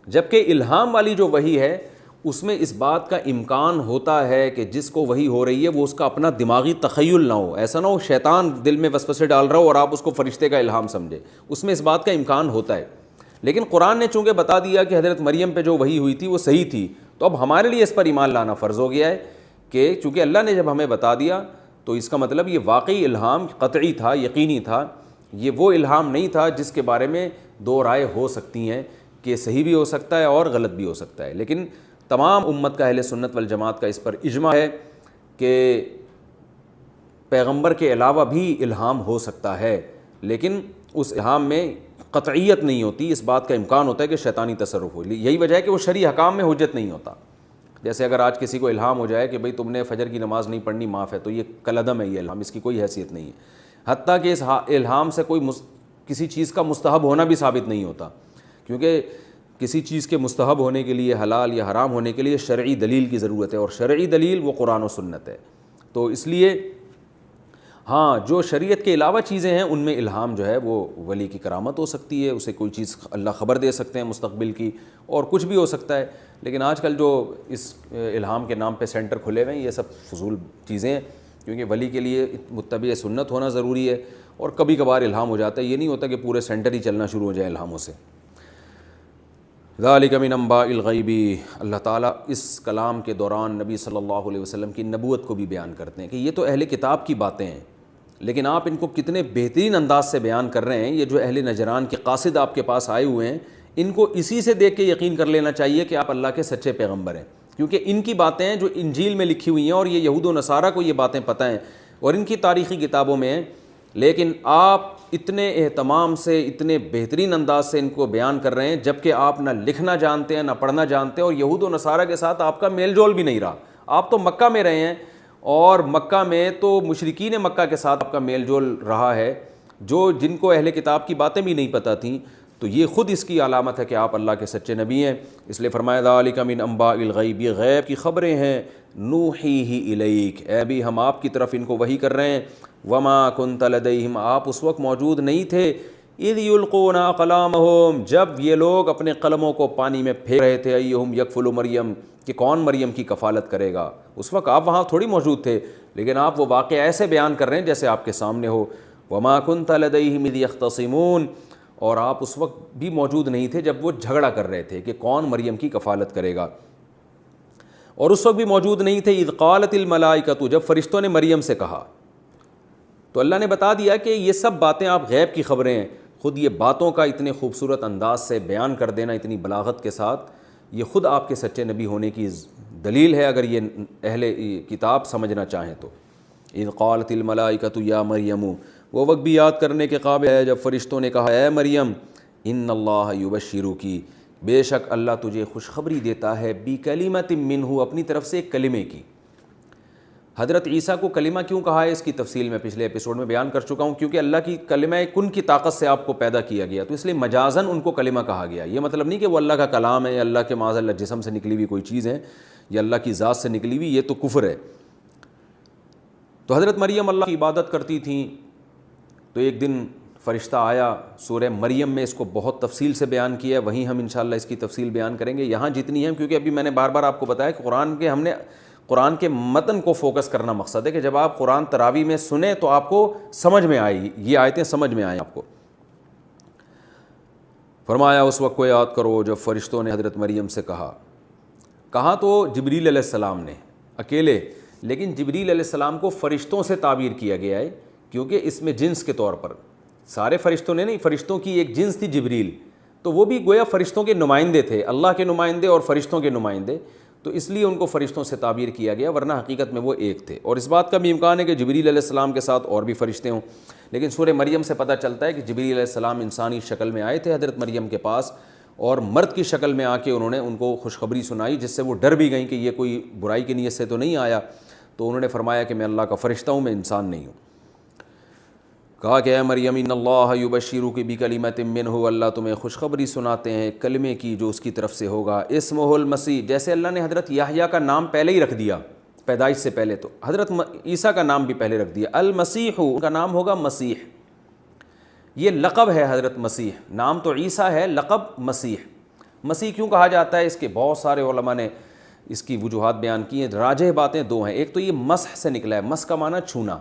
جبکہ الہام والی جو وحی ہے اس میں اس بات کا امکان ہوتا ہے کہ جس کو وحی ہو رہی ہے وہ اس کا اپنا دماغی تخیل نہ ہو، ایسا نہ ہو شیطان دل میں وسوسے ڈال رہا ہو اور آپ اس کو فرشتے کا الہام سمجھے، اس میں اس بات کا امکان ہوتا ہے۔ لیکن قرآن نے چونکہ بتا دیا کہ حضرت مریم پہ جو وحی ہوئی تھی وہ صحیح تھی، تو اب ہمارے لیے اس پر ایمان لانا فرض ہو گیا ہے کہ چونکہ اللہ نے جب ہمیں بتا دیا تو اس کا مطلب یہ واقعی الہام قطعی تھا، یقینی تھا۔ یہ وہ الہام نہیں تھا جس کے بارے میں دو رائے ہو سکتی ہیں کہ صحیح بھی ہو سکتا ہے اور غلط بھی ہو سکتا ہے، لیکن تمام امت کا اہل سنت والجماعت کا اس پر اجماع ہے کہ پیغمبر کے علاوہ بھی الہام ہو سکتا ہے، لیکن اس الہام میں قطعیت نہیں ہوتی، اس بات کا امکان ہوتا ہے کہ شیطانی تصرف ہو۔ یہی وجہ ہے کہ وہ شرعی حکام میں حجت نہیں ہوتا۔ جیسے اگر آج کسی کو الہام ہو جائے کہ بھئی تم نے فجر کی نماز نہیں پڑھنی، معاف ہے، تو یہ کالعدم ہے، یہ الہام، اس کی کوئی حیثیت نہیں ہے۔ حتیٰ کہ اس الہام سے کوئی کسی چیز کا مستحب ہونا بھی ثابت نہیں ہوتا، کیونکہ کسی چیز کے مستحب ہونے کے لیے، حلال یا حرام ہونے کے لیے شرعی دلیل کی ضرورت ہے، اور شرعی دلیل وہ قرآن و سنت ہے۔ تو اس لیے ہاں جو شریعت کے علاوہ چیزیں ہیں ان میں الہام جو ہے وہ ولی کی کرامت ہو سکتی ہے، اسے کوئی چیز اللہ خبر دے سکتے ہیں مستقبل کی، اور کچھ بھی ہو سکتا ہے۔ لیکن آج کل جو اس الہام کے نام پہ سینٹر کھلے ہوئے ہیں یہ سب فضول چیزیں ہیں، کیونکہ ولی کے لیے متبع سنت ہونا ضروری ہے، اور کبھی کبھار الہام ہو جاتا ہے، یہ نہیں ہوتا کہ پورے سینٹر ہی چلنا شروع ہو جائے الہاموں سے۔ ذالک من انباء الغیب، اللہ تعالیٰ اس کلام کے دوران نبی صلی اللہ علیہ وسلم کی نبوت کو بھی بیان کرتے ہیں کہ یہ تو اہل کتاب کی باتیں ہیں، لیکن آپ ان کو کتنے بہترین انداز سے بیان کر رہے ہیں۔ یہ جو اہل نجران کے قاصد آپ کے پاس آئے ہوئے ہیں، ان کو اسی سے دیکھ کے یقین کر لینا چاہیے کہ آپ اللہ کے سچے پیغمبر ہیں، کیونکہ ان کی باتیں ہیں جو انجیل میں لکھی ہوئی ہیں، اور یہ یہود و نصارہ کو یہ باتیں پتہ ہیں اور ان کی تاریخی کتابوں میں ہیں، لیکن آپ اتنے اہتمام سے، اتنے بہترین انداز سے ان کو بیان کر رہے ہیں، جبکہ آپ نہ لکھنا جانتے ہیں نہ پڑھنا جانتے ہیں، اور یہود و نصارہ کے ساتھ آپ کا میل جول بھی نہیں رہا۔ آپ تو مکہ میں رہے ہیں، اور مکہ میں تو مشرکین مکہ کے ساتھ آپ کا میل جول رہا ہے، جن کو اہل کتاب کی باتیں بھی نہیں پتہ تھیں۔ تو یہ خود اس کی علامت ہے کہ آپ اللہ کے سچے نبی ہیں، اس لیے فرمایا ذالک من انباء الغیب، یہ غیب کی خبریں ہیں، نوحیہ الیک، اے بھی ہم آپ کی طرف ان کو وحی کر رہے ہیں، وما کنت لدیہم، آپ اس وقت موجود نہیں تھے اذ یلقون اقلامہم، جب یہ لوگ اپنے قلموں کو پانی میں پھینک رہے تھے، ایہم یکفل مریم، کہ کون مریم کی کفالت کرے گا۔ اس وقت آپ وہاں تھوڑی موجود تھے، لیکن آپ وہ واقعہ ایسے بیان کر رہے ہیں جیسے آپ کے سامنے ہو۔ وما کنت لدیہم اذ یختصمون، اور آپ اس وقت بھی موجود نہیں تھے جب وہ جھگڑا کر رہے تھے کہ کون مریم کی کفالت کرے گا، اور اس وقت بھی موجود نہیں تھے اذ قالت الملائکۃ، جب فرشتوں نے مریم سے کہا۔ تو اللہ نے بتا دیا کہ یہ سب باتیں آپ غیب کی خبریں ہیں، خود یہ باتوں کا اتنے خوبصورت انداز سے بیان کر دینا اتنی بلاغت کے ساتھ، یہ خود آپ کے سچے نبی ہونے کی دلیل ہے، اگر یہ اہل کتاب سمجھنا چاہیں تو۔ اذ قالت الملائکۃ یا مریم، وہ وقت بھی یاد کرنے کے قابل ہے جب فرشتوں نے کہا اے مریم، ان اللہ یبشرکی، بے شک اللہ تجھے خوشخبری دیتا ہے، بکلمۃ منہ، اپنی طرف سے ایک کلمے کی۔ حضرت عیسیٰ کو کلمہ کیوں کہا ہے، اس کی تفصیل میں پچھلے ایپیسوڈ میں بیان کر چکا ہوں، کیونکہ اللہ کی کلمہ کن کی طاقت سے آپ کو پیدا کیا گیا، تو اس لیے مجازاً ان کو کلمہ کہا گیا۔ یہ مطلب نہیں کہ وہ اللہ کا کلام ہے یا اللہ کے معاذ اللہ جسم سے نکلی ہوئی کوئی چیز ہے یا اللہ کی ذات سے نکلی ہوئی، یہ تو کفر ہے۔ تو حضرت مریم اللہ کی عبادت کرتی تھیں، تو ایک دن فرشتہ آیا، سورہ مریم میں اس کو بہت تفصیل سے بیان کیا ہے، وہیں ہم انشاءاللہ اس کی تفصیل بیان کریں گے، یہاں جتنی ہیں، کیونکہ ابھی میں نے بار بار آپ کو بتایا کہ ہم نے قرآن کے متن کو فوکس کرنا مقصد ہے کہ جب آپ قرآن تراویح میں سنیں تو آپ کو سمجھ میں آئے، یہ آیتیں سمجھ میں آئیں آپ کو۔ فرمایا اس وقت کو یاد کرو جب فرشتوں نے حضرت مریم سے کہا تو جبریل علیہ السلام نے اکیلے، لیکن جبریل علیہ السلام کو فرشتوں سے تعبیر کیا گیا ہے، کیونکہ اس میں جنس کے طور پر سارے فرشتوں نے نہیں، فرشتوں کی ایک جنس تھی جبریل، تو وہ بھی گویا فرشتوں کے نمائندے تھے، اللہ کے نمائندے اور فرشتوں کے نمائندے، تو اس لیے ان کو فرشتوں سے تعبیر کیا گیا، ورنہ حقیقت میں وہ ایک تھے۔ اور اس بات کا بھی امکان ہے کہ جبریل علیہ السلام کے ساتھ اور بھی فرشتے ہوں، لیکن سورہ مریم سے پتہ چلتا ہے کہ جبریل علیہ السلام انسانی شکل میں آئے تھے حضرت مریم کے پاس، اور مرد کی شکل میں آ کے انہوں نے ان کو خوشخبری سنائی، جس سے وہ ڈر بھی گئیں کہ یہ کوئی برائی کی نیت سے تو نہیں آیا، تو انہوں نے فرمایا کہ میں اللہ کا فرشتہ ہوں، میں انسان نہیں ہوں۔ کہا کہ اے مریم ان اللہ یبشرک بکلمۃ منہ، اللہ تمہیں خوشخبری سناتے ہیں کلمے کی جو اس کی طرف سے ہوگا، اسمہ المسیح، جیسے اللہ نے حضرت یحییٰ کا نام پہلے ہی رکھ دیا پیدائش سے پہلے، تو حضرت عیسیٰ کا نام بھی پہلے رکھ دیا، المسیح، ان کا نام ہوگا مسیح، یہ لقب ہے حضرت مسیح، نام تو عیسیٰ ہے، لقب مسیح۔ مسیح کیوں کہا جاتا ہے، اس کے بہت سارے علماء نے اس کی وجوہات بیان کی ہیں، راجح باتیں دو ہیں، ایک تو یہ مسح سے نکلا ہے، مس کا معنی چھونا،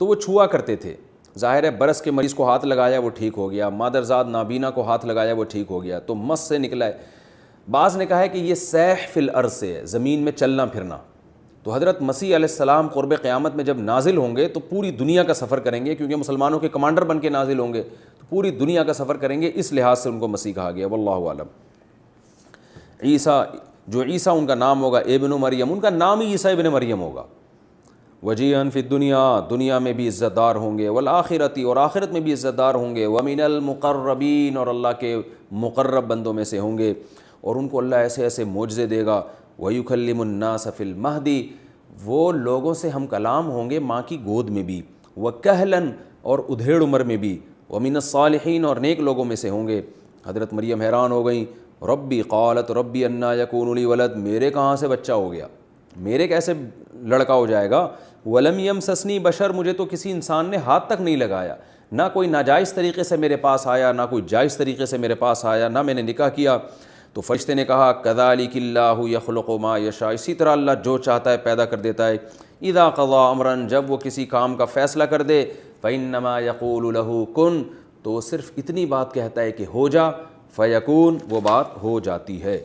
تو وہ چھوا کرتے تھے، ظاہر ہے برس کے مریض کو ہاتھ لگایا وہ ٹھیک ہو گیا، مادرزاد نابینا کو ہاتھ لگایا وہ ٹھیک ہو گیا، تو مس سے نکلا ہے۔ بعض نے کہا ہے کہ یہ سیح فی الارض سے ہے، زمین میں چلنا پھرنا، تو حضرت مسیح علیہ السلام قرب قیامت میں جب نازل ہوں گے تو پوری دنیا کا سفر کریں گے، کیونکہ مسلمانوں کے کمانڈر بن کے نازل ہوں گے، تو پوری دنیا کا سفر کریں گے، اس لحاظ سے ان کو مسیح کہا گیا، واللہ اعلم۔ عیسیٰ، جو عیسیٰ ان کا نام ہوگا ابن مریم، ان کا نام ہی عیسیٰ ابن مریم ہوگا۔ وجیہن فی الدنیا، دنیا میں بھی عزت دار ہوں گے، والآخرتی، اور آخرت میں بھی عزت دار ہوں گے، ومن المقربین، اور اللہ کے مقرب بندوں میں سے ہوں گے، اور ان کو اللہ ایسے ایسے معجزے دے گا، ویکلم الناس فی المہدی، وہ لوگوں سے ہم کلام ہوں گے ماں کی گود میں بھی، وکہلن، اور ادھیڑ عمر میں بھی، ومن الصالحین، اور نیک لوگوں میں سے ہوں گے۔ حضرت مریم حیران ہو گئیں، ربی، قالت ربی انا یکون لی ولد، میرے کہاں سے بچہ ہو گیا، میرے کیسے لڑکا ہو جائے گا، ولم یمسسنی بشر، مجھے تو کسی انسان نے ہاتھ تک نہیں لگایا، نہ کوئی ناجائز طریقے سے میرے پاس آیا، نہ کوئی جائز طریقے سے میرے پاس آیا، نہ میں نے نکاح کیا۔ تو فرشتے نے کہا کذالک اللہ یخلق ما یشاء، اسی طرح اللہ جو چاہتا ہے پیدا کر دیتا ہے، اذا قضا امرا، جب وہ کسی کام کا فیصلہ کر دے، فانما یقول له کن، تو وہ صرف اتنی بات کہتا ہے کہ ہو جا، فیکون، وہ بات ہو جاتی ہے۔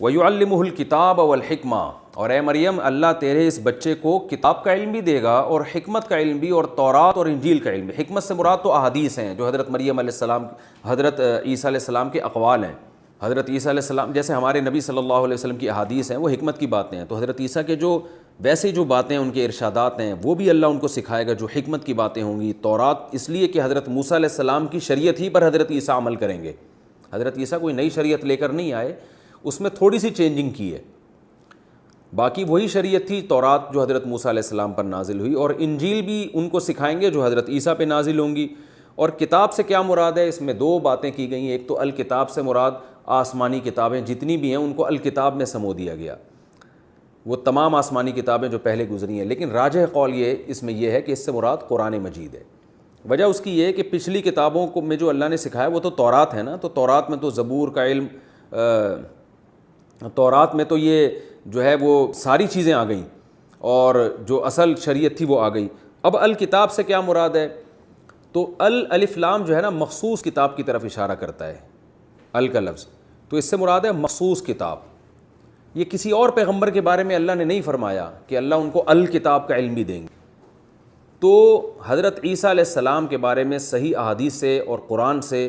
وَيُعَلِّمُهُ الْكِتَابَ وَالْحِكْمَةَ، اور اے مریم اللہ تیرے اس بچے کو کتاب کا علم بھی دے گا اور حکمت کا علم بھی، اور تورات اور انجیل کا علم بھی۔ حکمت سے مراد تو احادیث ہیں جو حضرت مریم علیہ السلام، حضرت عیسیٰ علیہ السلام کے اقوال ہیں۔ حضرت عیسیٰ علیہ السلام جیسے ہمارے نبی صلی اللہ علیہ وسلم کی احادیث ہیں، وہ حکمت کی باتیں ہیں، تو حضرت عیسیٰ کے جو ویسے جو باتیں ان کے ارشادات ہیں وہ بھی اللہ ان کو سکھائے گا جو حکمت کی باتیں ہوں گی۔ تورات اس لیے کہ حضرت موسیٰ علیہ السلام کی شریعت ہی پر حضرت عیسیٰ عمل کریں گے، حضرت عیسیٰ کوئی نئی شریعت لے کر نہیں آئے، اس میں تھوڑی سی چینجنگ کی ہے، باقی وہی شریعت تھی تورات جو حضرت موسیٰ علیہ السلام پر نازل ہوئی، اور انجیل بھی ان کو سکھائیں گے جو حضرت عیسیٰ پہ نازل ہوں گی۔ اور کتاب سے کیا مراد ہے، اس میں دو باتیں کی گئی ہیں، ایک تو الکتاب سے مراد آسمانی کتابیں جتنی بھی ہیں ان کو الکتاب میں سمو دیا گیا، وہ تمام آسمانی کتابیں جو پہلے گزری ہیں، لیکن راجح قول یہ اس میں یہ ہے کہ اس سے مراد قرآن مجید ہے، وجہ اس کی یہ ہے کہ پچھلی کتابوں کو میں جو اللہ نے سکھایا وہ تو تورات ہے نا، تو تورات میں تو زبور کا علم، تورات میں تو یہ جو ہے وہ ساری چیزیں آ گئیں، اور جو اصل شریعت تھی وہ آ گئی۔ اب الکتاب سے کیا مراد ہے؟ تو الف لام جو ہے نا مخصوص کتاب کی طرف اشارہ کرتا ہے، ال کا لفظ، تو اس سے مراد ہے مخصوص کتاب۔ یہ کسی اور پیغمبر کے بارے میں اللہ نے نہیں فرمایا کہ اللہ ان کو الکتاب کا علم بھی دیں گے۔ تو حضرت عیسیٰ علیہ السلام کے بارے میں صحیح احادیث سے اور قرآن سے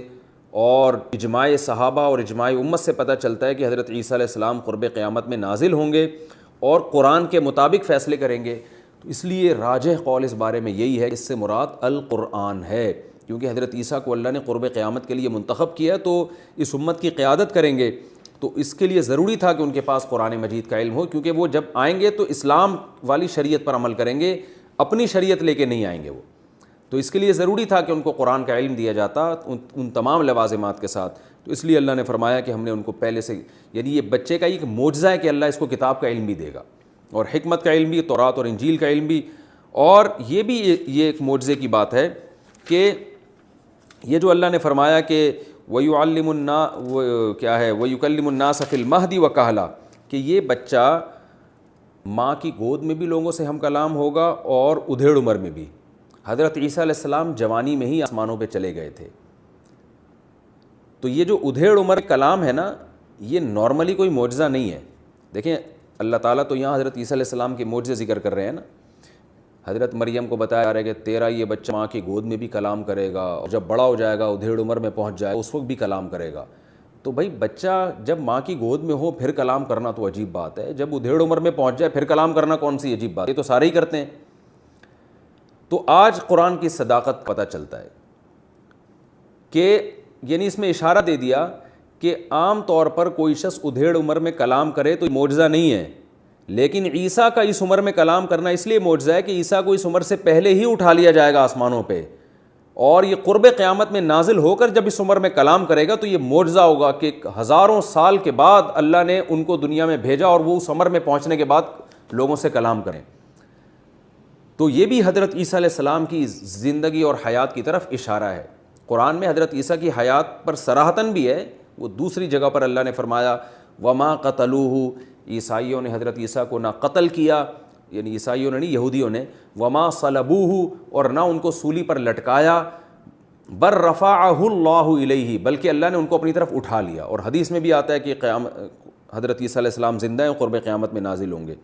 اور اجماع صحابہ اور اجماع امت سے پتہ چلتا ہے کہ حضرت عیسیٰ علیہ السلام قرب قیامت میں نازل ہوں گے اور قرآن کے مطابق فیصلے کریں گے۔ تو اس لیے راجح قول اس بارے میں یہی ہے، اس سے مراد القرآن ہے، کیونکہ حضرت عیسیٰ کو اللہ نے قرب قیامت کے لیے منتخب کیا تو اس امت کی قیادت کریں گے، تو اس کے لیے ضروری تھا کہ ان کے پاس قرآن مجید کا علم ہو، کیونکہ وہ جب آئیں گے تو اسلام والی شریعت پر عمل کریں گے، اپنی شریعت لے کے نہیں آئیں گے وہ، تو اس کے لیے ضروری تھا کہ ان کو قرآن کا علم دیا جاتا ان تمام لوازمات کے ساتھ۔ تو اس لیے اللہ نے فرمایا کہ ہم نے ان کو پہلے سے، یعنی یہ بچے کا ایک معجزہ ہے کہ اللہ اس کو کتاب کا علم بھی دے گا، اور حکمت کا علم بھی، تورات اور انجیل کا علم بھی، اور یہ بھی یہ ایک معجزے کی بات ہے کہ یہ جو اللہ نے فرمایا کہ وَيُعَلِّمُ النَّاسَ کیا ہے وَيُكَلِّمُ النَّاسَ فِي الْمَهْدِ وَكَهْلًا، کہ یہ بچہ ماں کی گود میں بھی لوگوں سے ہم کلام ہوگا اور ادھیڑ عمر میں بھی۔ حضرت عیسیٰ علیہ السلام جوانی میں ہی آسمانوں پہ چلے گئے تھے، تو یہ جو ادھیڑ عمر کلام ہے نا، یہ نارملی کوئی معجزہ نہیں ہے۔ دیکھیں اللہ تعالیٰ تو یہاں حضرت عیسیٰ علیہ السلام کے معجزے ذکر کر رہے ہیں نا، حضرت مریم کو بتایا جا رہا ہے کہ تیرا یہ بچہ ماں کی گود میں بھی کلام کرے گا، اور جب بڑا ہو جائے گا ادھیڑ عمر میں پہنچ جائے گا اس وقت بھی کلام کرے گا۔ تو بھائی بچہ جب ماں کی گود میں ہو پھر کلام کرنا تو عجیب بات ہے، جب ادھیڑ عمر میں پہنچ جائے پھر کلام کرنا کون سی عجیب بات ہے، یہ تو سارے ہی کرتے ہیں۔ تو آج قرآن کی صداقت پتہ چلتا ہے کہ یعنی اس میں اشارہ دے دیا کہ عام طور پر کوئی شخص ادھیڑ عمر میں کلام کرے تو معجزہ نہیں ہے، لیکن عیسیٰ کا اس عمر میں کلام کرنا اس لیے معجزہ ہے کہ عیسیٰ کو اس عمر سے پہلے ہی اٹھا لیا جائے گا آسمانوں پہ، اور یہ قرب قیامت میں نازل ہو کر جب اس عمر میں کلام کرے گا تو یہ معجزہ ہوگا کہ ہزاروں سال کے بعد اللہ نے ان کو دنیا میں بھیجا اور وہ اس عمر میں پہنچنے کے بعد لوگوں سے کلام کریں۔ تو یہ بھی حضرت عیسیٰ علیہ السلام کی زندگی اور حیات کی طرف اشارہ ہے۔ قرآن میں حضرت عیسیٰ کی حیات پر صراحتاً بھی ہے، وہ دوسری جگہ پر اللہ نے فرمایا وما قتلوہ، عیسائیوں نے حضرت عیسیٰ کو نہ قتل کیا، یعنی عیسائیوں نے نہیں یہودیوں نے، وما صلبوہ، اور نہ ان کو سولی پر لٹکایا، بل رفعہ اللہ الیہ، بلکہ اللہ نے ان کو اپنی طرف اٹھا لیا۔ اور حدیث میں بھی آتا ہے کہ حضرت عیسیٰ علیہ السلام زندہ ہیں، قرب قیامت میں نازل ہوں گے۔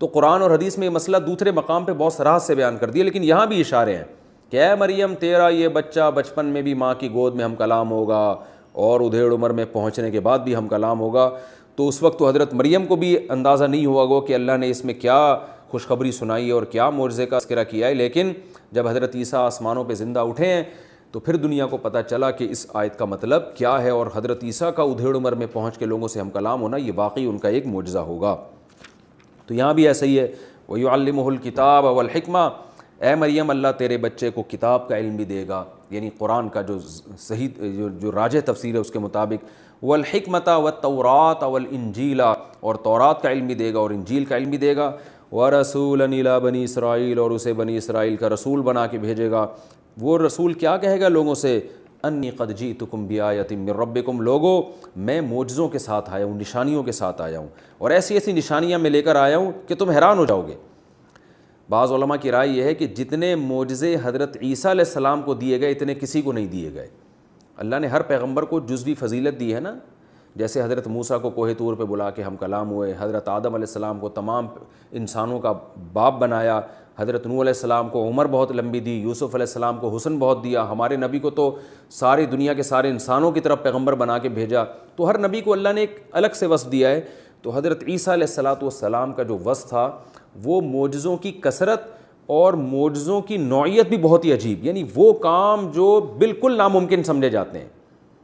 تو قرآن اور حدیث میں یہ مسئلہ دوسرے مقام پہ بہت صراحت سے بیان کر دیا، لیکن یہاں بھی اشارے ہیں کہ اے مریم تیرا یہ بچہ بچپن میں بھی ماں کی گود میں ہم کلام ہوگا، اور ادھیڑ عمر میں پہنچنے کے بعد بھی ہم کلام ہوگا۔ تو اس وقت تو حضرت مریم کو بھی اندازہ نہیں ہوا گو کہ اللہ نے اس میں کیا خوشخبری سنائی اور کیا معجزے کا تذکرہ کیا ہے، لیکن جب حضرت عیسیٰ آسمانوں پہ زندہ اٹھے ہیں تو پھر دنیا کو پتہ چلا کہ اس آیت کا مطلب کیا ہے، اور حضرت عیسیٰ کا ادھیڑ عمر میں پہنچ کے لوگوں سے ہم کلام ہونا یہ واقعی ان کا ایک معجزہ ہوگا۔ تو یہاں بھی ایسا ہی ہے وَيُعَلِّمُهُ الْكِتَابَ وَالْحِكْمَةَ، اے مریم اللہ تیرے بچے کو کتاب کا علم بھی دے گا، یعنی قرآن کا جو صحیح جو راجح تفسیر ہے اس کے مطابق، وَالْحِكْمَةَ وَالتَّوْرَاةَ وَالْإِنْجِيلَ، اور تورات کا علم بھی دے گا اور انجیل کا علم بھی دے گا، وَرَسُولًا إِلَىٰ بَنِي إِسْرَائِيلَ، اور اسے بنی اسرائیل کا رسول بنا کے بھیجے گا۔ وہ رسول کیا کہے گا لوگوں سے، انی قد جئتکم بآیۃ من ربکم، لوگو میں معجزوں کے ساتھ آیا ہوں، نشانیوں کے ساتھ آیا ہوں، اور ایسی ایسی نشانیاں میں لے کر آیا ہوں کہ تم حیران ہو جاؤ گے۔ بعض علماء کی رائے یہ ہے کہ جتنے معجزے حضرت عیسیٰ علیہ السلام کو دیے گئے اتنے کسی کو نہیں دیے گئے۔ اللہ نے ہر پیغمبر کو جزوی فضیلت دی ہے نا، جیسے حضرت موسیٰ کو کوہ طور پہ بلا کے ہم کلام ہوئے، حضرت آدم علیہ السلام کو تمام انسانوں کا باپ بنایا، حضرت نوح علیہ السلام کو عمر بہت لمبی دی، یوسف علیہ السلام کو حسن بہت دیا، ہمارے نبی کو تو ساری دنیا کے سارے انسانوں کی طرف پیغمبر بنا کے بھیجا۔ تو ہر نبی کو اللہ نے ایک الگ سے وصف دیا ہے۔ تو حضرت عیسیٰ علیہ السلام کا جو وصف تھا وہ معجزوں کی کثرت اور معجزوں کی نوعیت بھی بہت ہی عجیب، یعنی وہ کام جو بالکل ناممکن سمجھے جاتے ہیں۔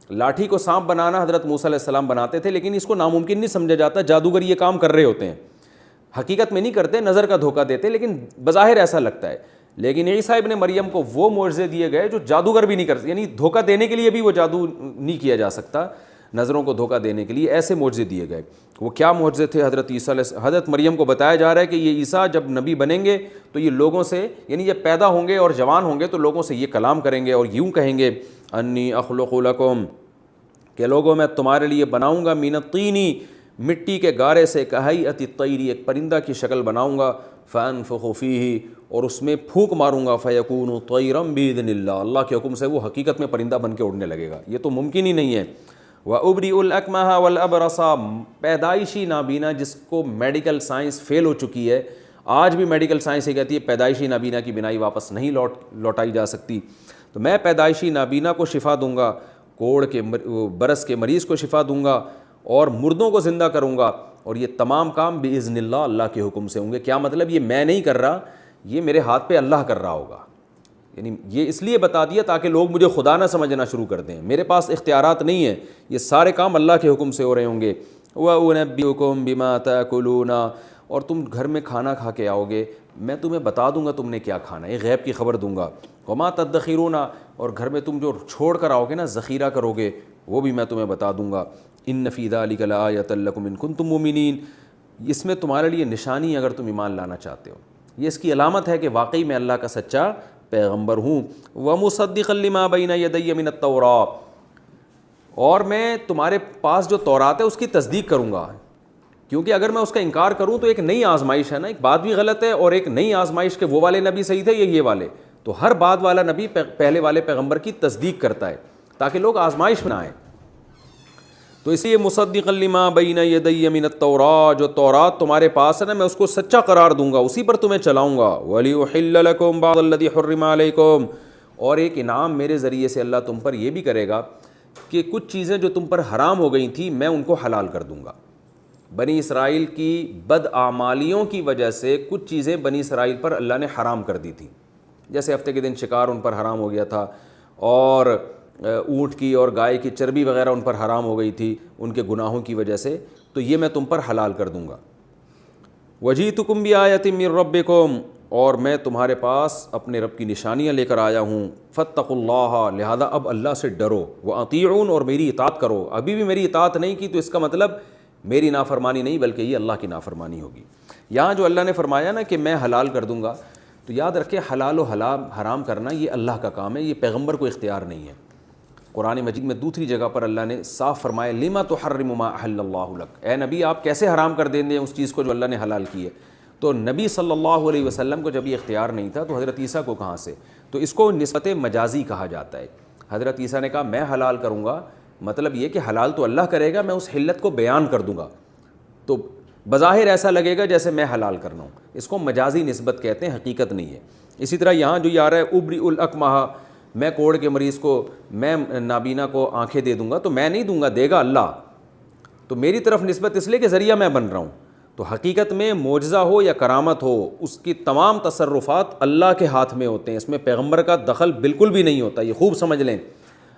لاٹھی کو سانپ بنانا حضرت موسیٰ علیہ السلام بناتے تھے، لیکن اس کو ناممکن نہیں سمجھا جاتا، جادوگر یہ کام کر رہے ہوتے ہیں، حقیقت میں نہیں کرتے، نظر کا دھوکہ دیتے، لیکن بظاہر ایسا لگتا ہے۔ لیکن عیسیٰ ابن مریم کو وہ معجزے دیے گئے جو جادوگر بھی نہیں کر سکتے، یعنی دھوکہ دینے کے لیے بھی وہ جادو نہیں کیا جا سکتا، نظروں کو دھوکہ دینے کے لیے ایسے معجزے دیے گئے۔ وہ کیا معجزے تھے؟ حضرت مریم کو بتایا جا رہا ہے کہ یہ عیسیٰ جب نبی بنیں گے تو یہ لوگوں سے، یعنی یہ پیدا ہوں گے اور جوان ہوں گے تو لوگوں سے یہ کلام کریں گے اور یوں کہیں گے انی اخلق لکم، کہ لوگوں میں تمہارے لیے بناؤں گا من الطین، مٹی کے گارے سے، کہیئۃ الطیر، ایک پرندہ کی شکل بناؤں گا، فانفخ فیہ، اور اس میں پھونک ماروں گا، فیکون طیرا باذن اللہ، اللہ کے حکم سے وہ حقیقت میں پرندہ بن کے اڑنے لگے گا۔ یہ تو ممکن ہی نہیں ہے۔ وَأُبْرِئُ الْأَكْمَحَ وَالْأَبْرَصَ، پیدائشی نابینا جس کو میڈیکل سائنس فیل ہو چکی ہے، آج بھی میڈیکل سائنس یہ کہتی ہے پیدائشی نابینا کی بینائی واپس نہیں لوٹائی جا سکتی، تو میں پیدائشی نابینا کو شفا دوں گا، کوڑ کے برس کے مریض کو شفا دوں گا، اور مردوں کو زندہ کروں گا، اور یہ تمام کام بِإِذْنِ اللہ، اللہ کے حکم سے ہوں گے۔ کیا مطلب؟ یہ میں نہیں کر رہا، یہ میرے ہاتھ پہ اللہ کر رہا ہوگا۔ یعنی یہ اس لیے بتا دیا تاکہ لوگ مجھے خدا نہ سمجھنا شروع کر دیں، میرے پاس اختیارات نہیں ہیں، یہ سارے کام اللہ کے حکم سے ہو رہے ہوں گے۔ وَأُنَبِّئُكُم بِمَا تَأْكُلُونَ، اور تم گھر میں کھانا کھا کے آؤ گے، میں تمہیں بتا دوں گا تم نے کیا کھانا ہے، یہ غیب کی خبر دوں گا۔ وَمَا تَدَّخِرُونَ، اور گھر میں تم جو چھوڑ کر آؤ گے نا، ذخیرہ کرو گے، وہ بھی میں تمہیں بتا دوں گا۔ إِنَّ فِي ذَلِكَ لَآيَةً لَكُمْ إِن كُنتُم مُؤْمِنِينَ، اس میں تمہارے لیے نشانی ہے اگر تم ایمان لانا چاہتے ہو، یہ اس کی علامت ہے کہ واقعی میں اللہ کا سچا پیغمبر ہوں۔ وَمُصَدِّقًا لِمَا بَيْنَ يَدَيَّ مِنَ التَّوْرَاةِ، اور میں تمہارے پاس جو تورات ہے اس کی تصدیق کروں گا، کیونکہ اگر میں اس کا انکار کروں تو ایک نئی آزمائش ہے نا، ایک بات بھی غلط ہے اور ایک نئی آزمائش کہ وہ والے نبی صحیح تھے یا یہ والے، تو ہر بعد والا نبی پہلے والے پیغمبر کی تصدیق کرتا ہے تاکہ لوگ آزمائش میں نہ آئیں۔ تو اس لیے مصدقا لما بین یدی من التوراۃ، جو تورات تمہارے پاس ہے نا میں اس کو سچا قرار دوں گا، اسی پر تمہیں چلاؤں گا۔ وَلِأُحِلَّ لَكُمْ بَعْضَ الَّذِي حُرِّمَ عَلَيْكُمْ، اور ایک انعام میرے ذریعے سے اللہ تم پر یہ بھی کرے گا کہ کچھ چیزیں جو تم پر حرام ہو گئی تھیں میں ان کو حلال کر دوں گا۔ بنی اسرائیل کی بدعمالیوں کی وجہ سے کچھ چیزیں بنی اسرائیل پر اللہ نے حرام کر دی تھیں، جیسے ہفتے کے دن شکار ان پر حرام ہو گیا تھا، اور اونٹ کی اور گائے کی چربی وغیرہ ان پر حرام ہو گئی تھی ان کے گناہوں کی وجہ سے، تو یہ میں تم پر حلال کر دوں گا۔ وَجِئْتُكُم بِآيَةٍ مِّن رَبِّكُمْ، اور میں تمہارے پاس اپنے رب کی نشانیاں لے کر آیا ہوں۔ فَاتَّقُوا اللَّهَ، لہذا اب اللہ سے ڈرو، وَأَطِيعُونِ، اور میری اطاعت کرو۔ ابھی بھی میری اطاعت نہیں کی تو اس کا مطلب میری نافرمانی نہیں بلکہ یہ اللہ کی نافرمانی ہوگی۔ یہاں جو اللہ نے فرمایا نا کہ میں حلال کر دوں گا، تو یاد رکھیں حلال و حرام کرنا یہ اللہ کا کام ہے، یہ پیغمبر کو اختیار نہیں ہے۔ قرآن مجید میں دوسری جگہ پر اللہ نے صاف فرمایا لِمَ تُحَرِّمُ مَا أَحَلَّ اللَّهُ لَكَ، اے نبی آپ کیسے حرام کر دیں گے اس چیز کو جو اللہ نے حلال کی ہے۔ تو نبی صلی اللہ علیہ وسلم کو جب یہ اختیار نہیں تھا تو حضرت عیسیٰ کو کہاں سے؟ تو اس کو نسبت مجازی کہا جاتا ہے۔ حضرت عیسیٰ نے کہا میں حلال کروں گا، مطلب یہ کہ حلال تو اللہ کرے گا، میں اس حلت کو بیان کر دوں گا، تو بظاہر ایسا لگے گا جیسے میں حلال کرنا ہوں، اس کو مجازی نسبت کہتے ہیں، حقیقت نہیں ہے۔ اسی طرح یہاں جو یہ آ رہا ہے ابری الاکمہ، میں کوڑ کے مریض کو، میں نابینا کو آنکھیں دے دوں گا، تو میں نہیں دوں گا، دے گا اللہ، تو میری طرف نسبت اس لیے کہ ذریعہ میں بن رہا ہوں۔ تو حقیقت میں معجزہ ہو یا کرامت ہو، اس کی تمام تصرفات اللہ کے ہاتھ میں ہوتے ہیں، اس میں پیغمبر کا دخل بالکل بھی نہیں ہوتا، یہ خوب سمجھ لیں۔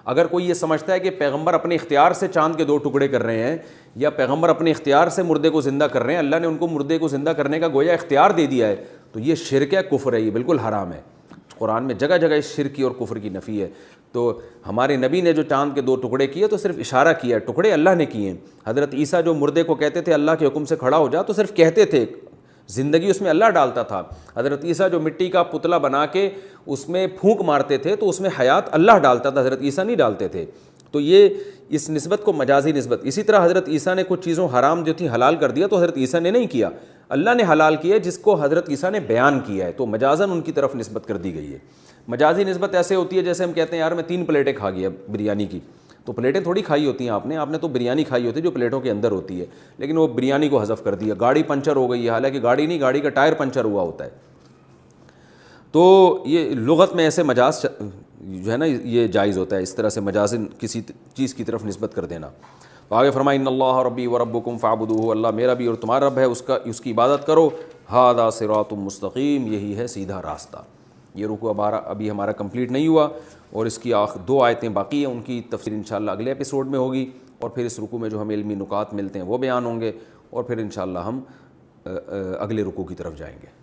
اگر کوئی یہ سمجھتا ہے کہ پیغمبر اپنے اختیار سے چاند کے 2 ٹکڑے کر رہے ہیں یا پیغمبر اپنے اختیار سے مردے کو زندہ کر رہے ہیں، اللہ نے ان کو مردے کو زندہ کرنے کا گویا اختیار دے دیا ہے، تو یہ شرک ہے، کفر ہے، یہ بالکل حرام ہے۔ قرآن میں جگہ جگہ اس شرک کی اور کفر کی نفی ہے۔ تو ہمارے نبی نے جو چاند کے 2 ٹکڑے کیے تو صرف اشارہ کیا ہے، ٹکڑے اللہ نے کیے ہیں۔ حضرت عیسیٰ جو مردے کو کہتے تھے اللہ کے حکم سے کھڑا ہو جا، تو صرف کہتے تھے، زندگی اس میں اللہ ڈالتا تھا۔ حضرت عیسیٰ جو مٹی کا پتلا بنا کے اس میں پھونک مارتے تھے تو اس میں حیات اللہ ڈالتا تھا، حضرت عیسیٰ نہیں ڈالتے تھے۔ تو یہ اس نسبت کو مجازی نسبت۔ اسی طرح حضرت عیسیٰ نے کچھ چیزوں حرام جو تھی حلال کر دیا، تو حضرت عیسیٰ نے نہیں کیا، اللہ نے حلال کیا جس کو حضرت عیسیٰ نے بیان کیا ہے، تو مجازاً ان کی طرف نسبت کر دی گئی ہے۔ مجازی نسبت ایسے ہوتی ہے جیسے ہم کہتے ہیں یار میں 3 پلیٹیں کھا گیا بریانی کی، تو پلیٹیں تھوڑی کھائی ہوتی ہیں آپ نے تو بریانی کھائی ہوتی ہے جو پلیٹوں کے اندر ہوتی ہے، لیکن وہ بریانی کو حذف کر دیا۔ گاڑی پنچر ہو گئی ہے، حالانکہ گاڑی نہیں، گاڑی کا ٹائر پنچر ہوا ہوتا ہے۔ تو یہ لغت میں ایسے مجاز جو ہے نا یہ جائز ہوتا ہے، اس طرح سے مجازن کسی چیز کی طرف نسبت کر دینا۔ تو آگے فرمایا ان اللہ ربی وربکم فاعبدوہ، اللہ میرا بھی اور تمہارا رب ہے، اس کی عبادت کرو۔ ھذا صراط مستقیم، یہی ہے سیدھا راستہ۔ یہ رکوع ابھی ہمارا کمپلیٹ نہیں ہوا، اور اس کی 2 آیتیں باقی ہیں، ان کی تفسیر انشاءاللہ اگلے ایپیسوڈ میں ہوگی، اور پھر اس رکوع میں جو ہمیں علمی نکات ملتے ہیں وہ بیان ہوں گے، اور پھر انشاءاللہ ہم اگلے رکوع کی طرف جائیں گے۔